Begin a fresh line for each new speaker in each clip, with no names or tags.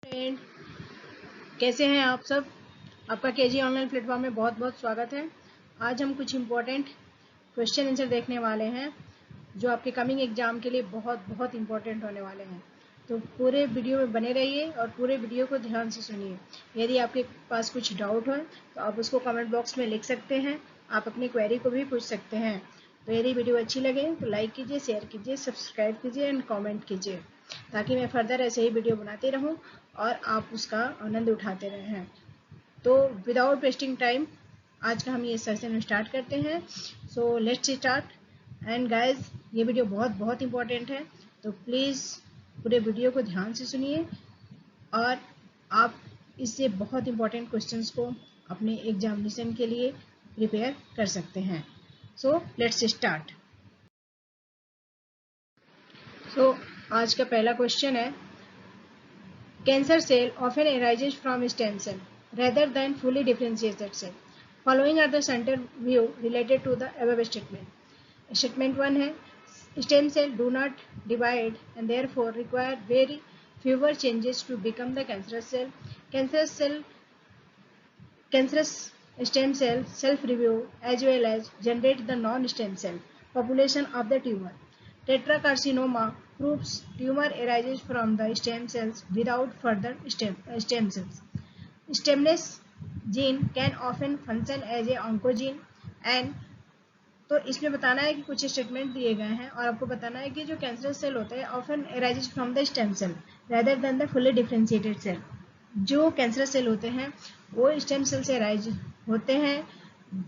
Friend, कैसे हैं आप सब। आपका केजी ऑनलाइन प्लेटफॉर्म में बहुत बहुत स्वागत है। आज हम कुछ इम्पोर्टेंट क्वेश्चन आंसर देखने वाले हैं जो आपके कमिंग एग्जाम के लिए बहुत बहुत इम्पोर्टेंट होने वाले हैं। तो पूरे वीडियो में बने रहिए और पूरे वीडियो को ध्यान से सुनिए। यदि आपके पास कुछ डाउट हो तो आप उसको कमेंट बॉक्स में लिख सकते हैं। आप अपनी क्वेरी को भी पूछ सकते हैं। तो यदि वीडियो अच्छी लगे तो लाइक कीजिए, शेयर कीजिए, सब्सक्राइब कीजिए एंड कमेंट कीजिए, ताकि मैं फर्दर ऐसे ही वीडियो बनाती रहूं और आप उसका आनंद उठाते रहें। तो विदाउट वेस्टिंग टाइम आज का हम ये सेशन स्टार्ट करते हैं। So let's start. And guys, ये वीडियो बहुत बहुत इंपॉर्टेंट है, तो प्लीज़ पूरे वीडियो को ध्यान से सुनिए और आप इससे बहुत इंपॉर्टेंट क्वेश्चंस को अपने एग्जामिनेशन के लिए प्रिपेयर कर सकते हैं। So let's start. सो आज का पहला क्वेश्चन है, cancer cell often arises from stem cell rather than fully differentiated cell. Following are the center view related to the above statement. Statement 1 है, stem cell do not divide and therefore require very fewer changes to become the cancerous cell. Cancerous stem cell self-review as well as generate the non-stem cell population of the tumor. Tetracarcinoma proves tumor arises from the stem cells without further stem cells. Stemness gene can often function as a oncogene and तो इसमें बताना है कि कुछ statement दिए गए हैं और आपको बताना है कि जो कैंसरस सेल होता है often arises from the stem cell rather than the fully differentiated cell. जो कैंसरस सेल होते हैं वो स्टेम सेल से अराइज होते हैं,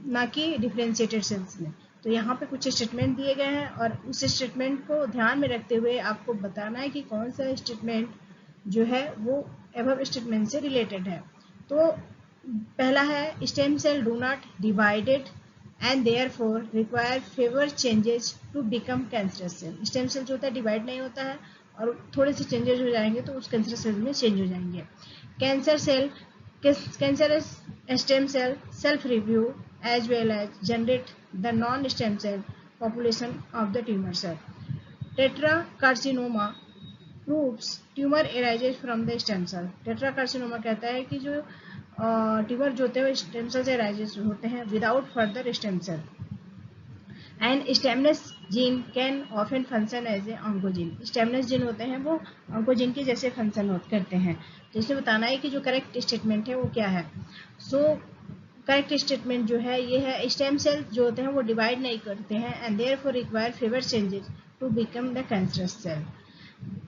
ना कि डिफरेंशिएटेड सेल्स में। तो यहाँ पे कुछ स्टेटमेंट दिए गए हैं और उस स्टेटमेंट को ध्यान में रखते हुए आपको बताना है कि कौन सा स्टेटमेंट जो है वो अबव स्टेटमेंट से रिलेटेड है। तो पहला है, stem cell do not divided and therefore require fewer changes to become cancerous cell. Stem cell जो होता है डिवाइड नहीं होता है और थोड़े से चेंजेस हो जाएंगे तो उस कैंसर सेल में चेंज हो जाएंगे। Cancerous stem cell self review as well as generate the non stem cell population of the tumour cell. Tetra carcinoma proves tumour arises from the stem cell. Tetra carcinoma कहता है कि जो tumour जो होते हैं stem cell से arises होते हैं without further stem cell. And stemness gene can often function as a oncogene. Stemness gene होते हैं वो ऑन्कोजीन के जैसे फंक्शन करते हैं। तो इसमें बताना है कि जो करेक्ट स्टेटमेंट है वो क्या है। सो करेक्ट स्टेटमेंट जो है ये है, स्टेम सेल जो होते हैं वो डिवाइड नहीं करते हैं and therefore require fewer changes to become the cancerous cell.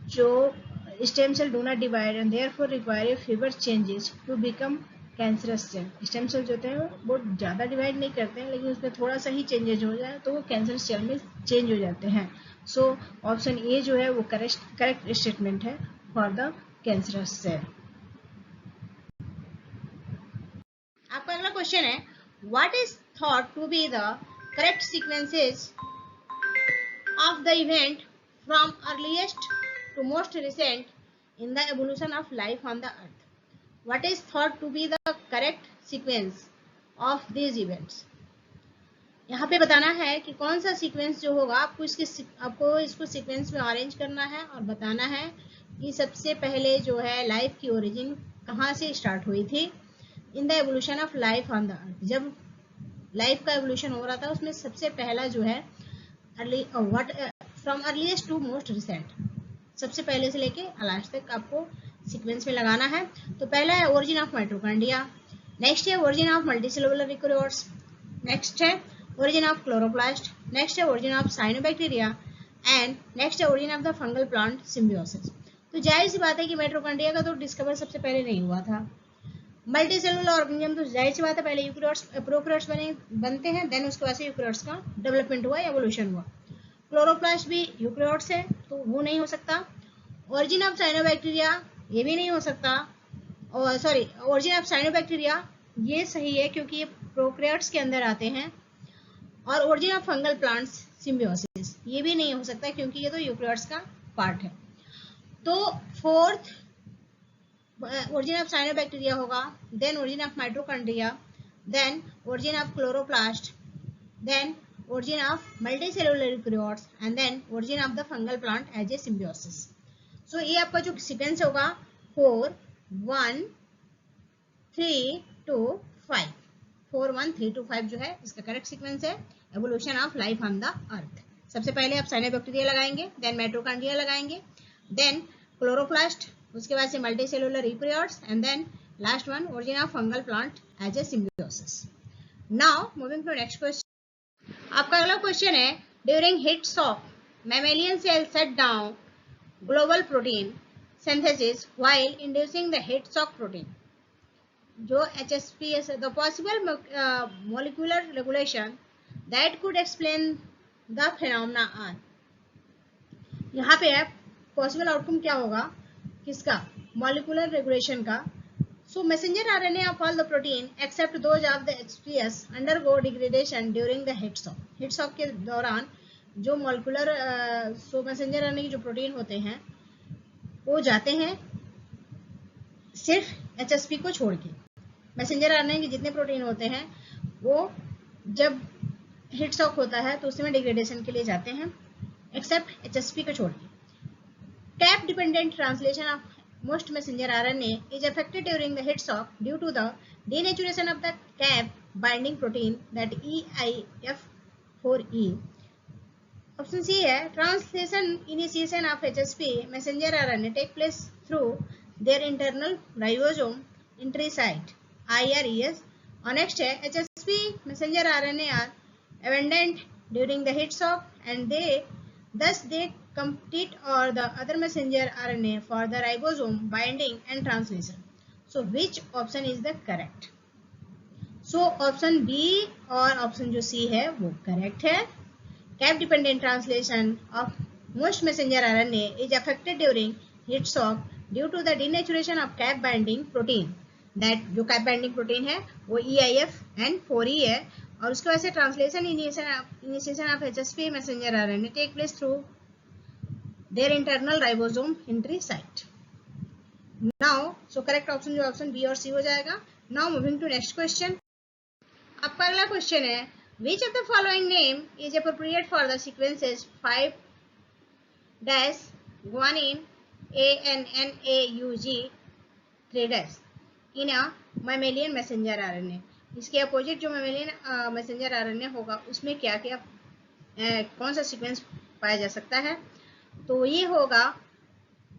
जो stem cell do not divide and therefore require fewer changes to become cancerous cell. Stem cell जो होते हैं वो ज़्यादा डिवाइड नहीं करते हैं, लेकिन उसमें थोड़ा सा ही चेंजेज हो जाए तो वो कैंसरस सेल में चेंज हो जाते हैं। सो ऑप्शन ए जो है वो करेक्ट स्टेटमेंट है फॉर द कैंसरस सेल। आपका अगला क्वेश्चन है, what is thought to be the correct sequences of the event from earliest to most recent in the evolution of life on the earth. What is thought to be the correct sequence of these events? यहाँ पे बताना है कि कौन सा sequence जो होगा आपको इसको सीक्वेंस में अरेंज करना है और बताना है कि सबसे पहले जो है लाइफ की ओरिजिन कहाँ से स्टार्ट हुई थी इन the evolution of life on the अर्थ। जब लाइफ का एवोल्यूशन हो रहा था उसमें सबसे पहला जो है from earliest to most recent, सबसे पहले से लेके लास्ट तक आपको सीक्वेंस में लगाना है। तो पहला है ओरिजिन ऑफ माइटोकॉन्ड्रिया, नेक्स्ट है origin of multicellular eukaryotes, next है ओरिजिन ऑफ क्लोरोप्लास्ट, नेक्स्ट है origin of cyanobacteria and next है origin of the fungal plant symbiosis. तो जाहिर सी बात है कि माइटोकॉन्ड्रिया का तो डिस्कवर सबसे पहले नहीं हुआ था। मल्टीसेलुलर ऑर्गेनिज्म तो जाहिर सी बात है पहले यूकेरियोट्स प्रोकैरियोट्स बनते हैं, देन उसके बाद से यूकेरियोट्स का डेवलपमेंट हुआ, एवोल्यूशन हुआ। क्लोरोप्लास्ट भी यूकेरियोट्स है तो वो नहीं हो सकता। ओरिजिन ऑफ साइनोबैक्टीरिया ये भी नहीं हो सकता, और सॉरी ओरिजिन ऑफ साइनोबैक्टीरिया ये सही है क्योंकि ये प्रोकैरियोट्स के अंदर आते हैं। और origin of fungal plants symbiosis ये भी नहीं हो सकता क्योंकि ये तो यूकेरियोट्स का पार्ट है। तो फोर्थ ओरिजिन ऑफ साइनोबैक्टीरिया होगा, then origin of mitochondria, then origin of chloroplast, then origin of multicellular eukaryotes and then origin of the fungal plant as a symbiosis. So ये आपका जो सीक्वेंस होगा 4 1 3 2 5, 4 1 3 2 5 जो है इसका करेक्ट सीक्वेंस है evolution of life on the earth. सबसे पहले आप साइनोबैक्टीरिया लगाएंगे, देन माइटोकॉन्ड्रिया लगाएंगे, देन क्लोरोप्लास्ट, उसके बाद से multicellular eukaryotes, and then last one origin of fungal plant as a symbiosis. Now moving to next question. आपका अगला क्वेश्चन है during heat shock mammalian cell shut down global protein synthesis while inducing the heat shock protein, जो HSPS, the possible molecular regulation that could explain the phenomena are। यहाँ पे है possible outcome क्या होगा किसका, मॉलिक्यूलर रेगुलेशन का। So messenger RNA of all the protein except those of the HSPS undergo degradation during the heat shock. Heat shock के दौरान जो मॉलिक्यूलर मैसेंजर आरएनए के जो प्रोटीन होते हैं वो जाते हैं सिर्फ एचएसपी को छोड़ के। मैसेंजर आरएनए के जितने प्रोटीन होते हैं वो जब हीट शॉक होता है तो उसमें डिग्रेडेशन के लिए जाते हैं एक्सेप्ट एचएसपी को छोड़ के। Cap dependent translation of most messenger RNA is affected during the heat shock due to the denaturation of the cap binding protein that EIF4E। Option C है translation initiation of HSP messenger RNA take place through their internal ribosome entry site IRES। और next है HSP messenger RNA are abundant during the heat shock and they compete or the other messenger RNA for the ribosome binding and translation. So which option is the correct? So option B और option जो C है वो correct है। Cap dependent translation of most messenger RNA is affected during heat shock due to the denaturation of cap binding protein। That जो cap binding protein है वो EIF4E है और उसके वजह से translation initiation of HSP messenger RNA take place through their internal ribosome entry site. Now so correct option जो option B और सी हो जाएगा। Now moving to next question. आपका अगला क्वेश्चन है which of the following name is appropriate for the sequences 5' guanine ANNAUG 3' in a mammalian messenger RNA. इसके opposite जो mammalian messenger RNA होगा उसमें क्या क्या कौन सा सीक्वेंस पाया जा सकता है, तो ये होगा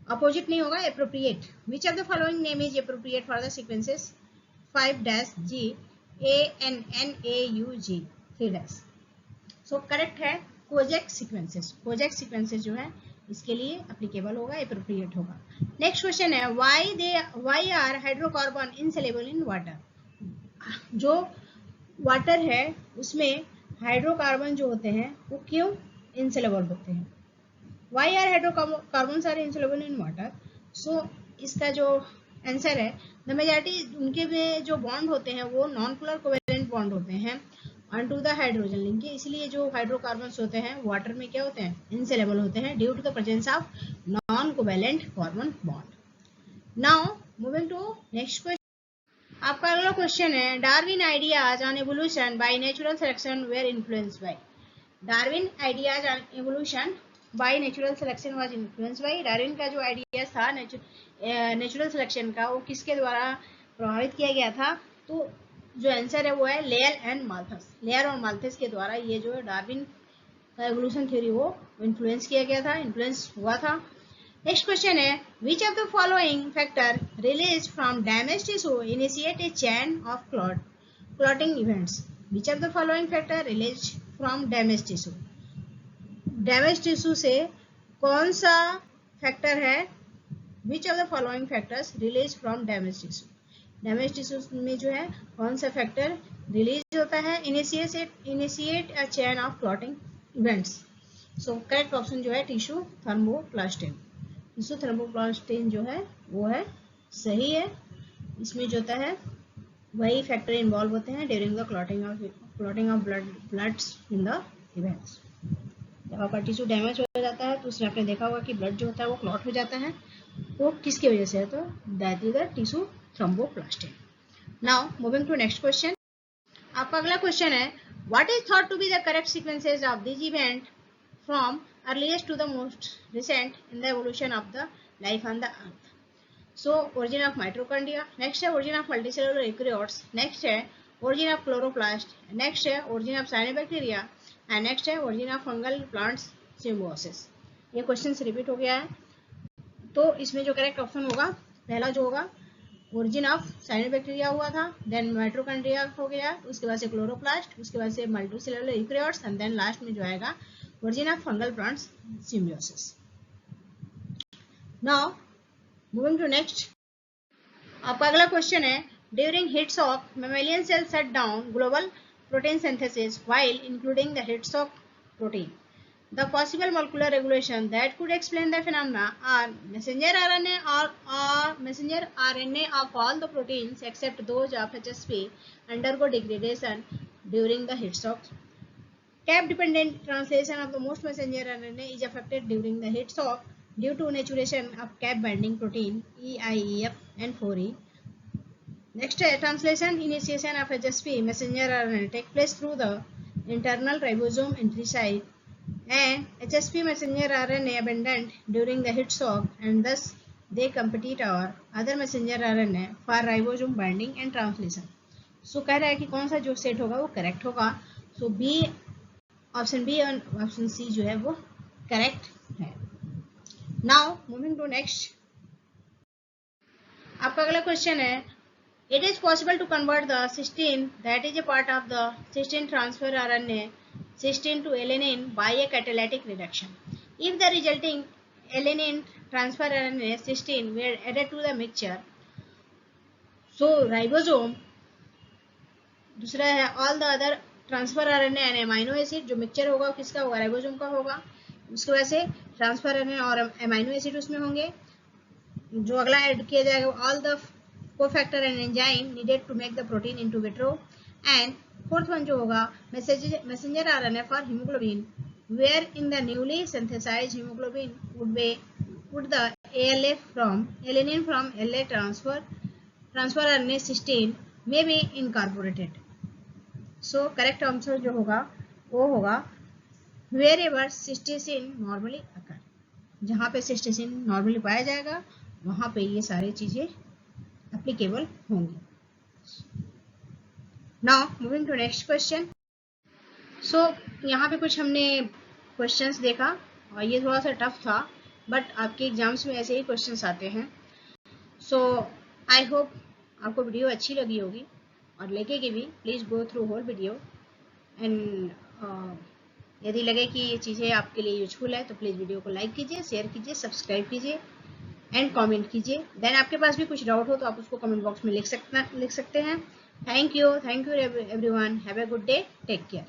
अपोजिट नहीं होगा appropriate. Which of the following name is appropriate for the sequences 5' GANNAUG 3'। So correct है कोजेक सीक्वेंसेस। कोजेक सीक्वेंसेस जो है इसके लिए एप्लीकेबल होगा, एप्रोप्रिएट होगा। नेक्स्ट क्वेश्चन है why are hydrocarbon insoluble in water. जो वाटर है उसमें हाइड्रोकार्बन जो होते हैं वो क्यों इनसेलेबल होते हैं। Why are hydrocarbon are insoluble in water. So इसका जो आंसर है द मेजॉरिटी उनके में जो बॉन्ड होते हैं वो नॉन पोलर कोवेलेंट बॉन्ड होते हैं on to the hydrogen link. इसलिए जो हाइड्रोकार्बन होते हैं वाटर में क्या होते हैं इनसेलेबल होते हैं due to the presence of non covalent carbon bond. Now moving to next question. आपका अगला क्वेश्चन है Darwin ideas on evolution by natural selection were influenced by. Darwin ideas on evolution by natural selection was influenced by. Darwin का जो ideas था natural selection का वो किसके द्वारा प्रभावित किया गया था, तो जो आंसर है वो है लेयर एंड माल्थस। लेयर और माल्थस के द्वारा ये जो डार्विन का एवोल्यूशन थ्योरी वो इन्फ्लुएंस किया गया था, इन्फ्लुएंस हुआ था। नेक्स्ट क्वेश्चन है which of the following factor release from damage tissue initiate A chain of clotting events. Which of the following factor release from damage tissue. Damage tissue से कौन सा फैक्टर है, which of the following factors release from damage tissue. Damage tissue में जो है कौन सा factor release होता है, initiate a chain of clotting events. So correct option जो है टिश्यू थर्मोप्लास्टिन। टिश्यू थर्मोप्लास्टिन जो है वो है सही है। इसमें जो होता है वही फैक्टर इन्वॉल्व होते हैं during the clotting of bloods in the events. जब आपका टिश्यू डैमेज हो जाता है तो उसमें आपने देखा होगा कि ब्लड जो होता है वो क्लॉट हो जाता है, वो किसकी वजह से है, तो that is the tissue thromboplastin. Now moving to next question. आपका अगला क्वेश्चन है what is thought to be the correct sequences of this event from earliest to the most recent in the evolution of the life on the earth. So origin of mitochondria, next है origin of multicellular eukaryotes, next है origin of chloroplast, next है origin of cyanobacteria and next है origin of fungal plants symbiosis. ये question repeat हो गया है, तो इसमें जो करेक्ट ऑप्शन होगा पहला जो होगा ओरिजिन ऑफ साइनोबैक्टीरिया हुआ था, देन माइटोकॉन्ड्रिया हो गया, उसके बाद से क्लोरोप्लास्ट, उसके बाद से multicellular eukaryotes and then last में जो आएगा origin of fungal plants symbiosis. Now moving to next, आपका अगला क्वेश्चन है during heat shock mammalian cell shut down global protein synthesis while including the heat shock protein. The possible molecular regulation that could explain the phenomena are messenger RNA or messenger RNA of all the proteins except those of HSP undergo degradation during the heat shock. Cap-dependent translation of the most messenger RNA is affected during the heat shock due to maturation of cap-binding protein EIEF and 4E. Next, translation initiation of HSP messenger RNA take place through the internal ribosome entry site and HSP messenger RNA abundant during the heat shock and thus they compete over other messenger RNA for ribosome binding and translation. So कह रहा है कि कौन सा जो set होगा वो correct होगा, सो बी, ऑप्शन बी और ऑप्शन सी जो है वो करेक्ट है। नाउ मूविंग टू नेक्स्ट, आपका अगला क्वेश्चन है it is possible to convert the cysteine that is a part of the cysteine transfer RNA cysteine to alanine by a catalytic reduction. If the resulting alanine transfer RNA cysteine were added to the mixture, so ribosome, दूसरा है all the other transfer RNA and amino acid, जो mixture होगा वो किसका होगा, ribosome का होगा, उसके वजह से ट्रांसफर RNA और अमाइनो एसिड उसमें होंगे, जो अगला ऐड किया जाएगा all the cofactor and enzyme needed to make the protein into vitro and fourth one जो होगा messenger RNA for haemoglobin where in the newly synthesised haemoglobin would the ALA from alanine from LA transfer RNA cysteine may be incorporated. So correct answer जो होगा वो होगा wherever cysteine normally occur, जहाँ पे cysteine normally पाया जाएगा वहाँ पे ये सारी चीजें एप्लीकेबल होंगी। Now moving to next question. So यहाँ पे कुछ हमने क्वेश्चंस देखा और ये थोड़ा सा टफ था, बट आपके एग्जाम्स में ऐसे ही क्वेश्चंस आते हैं। सो आई होप आपको वीडियो अच्छी लगी होगी और लगेगी भी, please go through whole video and यदि लगे कि ये चीज़ें आपके लिए यूजफुल है तो प्लीज़ वीडियो को लाइक कीजिए, शेयर कीजिए, सब्सक्राइब कीजिए एंड कमेंट कीजिए। देन आपके पास भी कुछ डाउट हो तो आप उसको कमेंट बॉक्स में लिख सकते हैं। Thank you everyone. Have a good day. Take care.